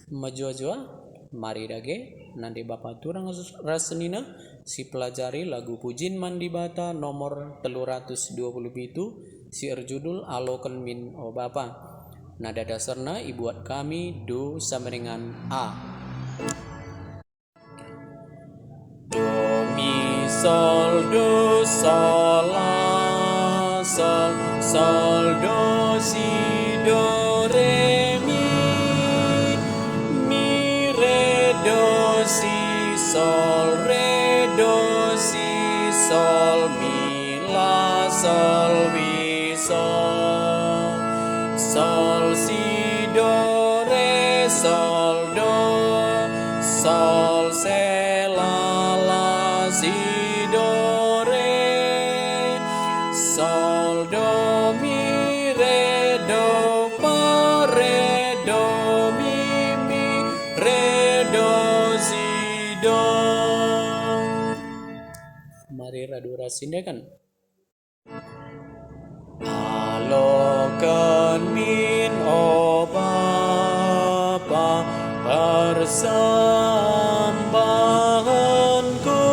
Majua-jua mari dage nanti bapak turang rasenina si pelajari lagu pujin mandi bata nomor 327 si judul aloken min o bapa. Nada dasarna ibuat kami do sama dengan A. Do mi sol do sol la sol sol do si do re mi re do si sol re do si sol mi la sol mi sol sol si do re sol do sol se la la si do re sol do mi re do fa re do mi re do si do. Mari radu rasindakan. Alokan min o bapa persembahanku,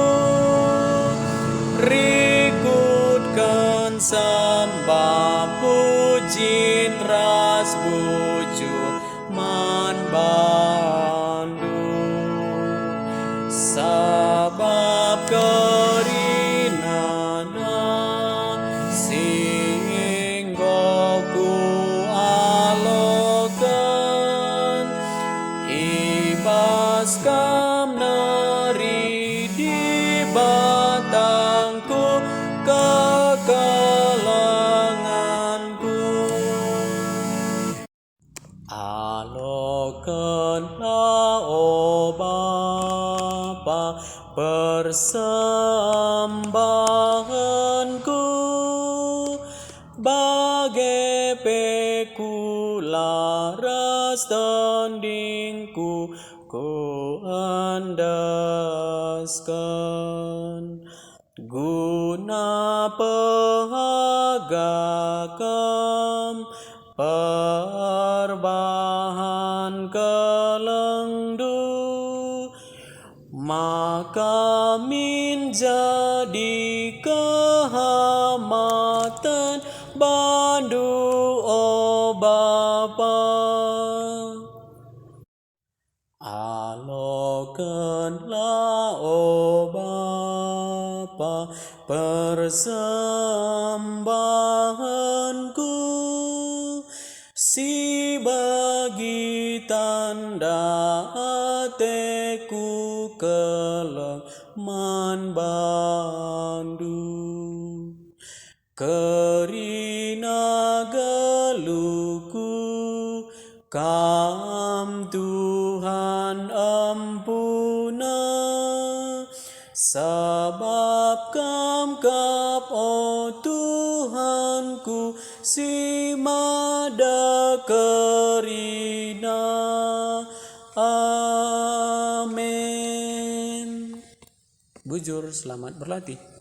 rikutkan sembah pujin ras bujuk man bandu, sabab kerinana singgoku alokan ibas kam nari di batangku kekalanganku. Alokanlah o Bapa persembahanku, bagai pekularas tandingku ku andaskan, guna pahagakam perbahan kelengdu, maka min jadi kehamatan bandu o Bapa. Alokanlah o Bapa persembahanku, si bagi tanda hatiku keleman bandu, kerina geluku kam Tuhan ampuna, sebab kam kap o Tuhanku si mada kerina. Amin. Bujur, selamat berlatih.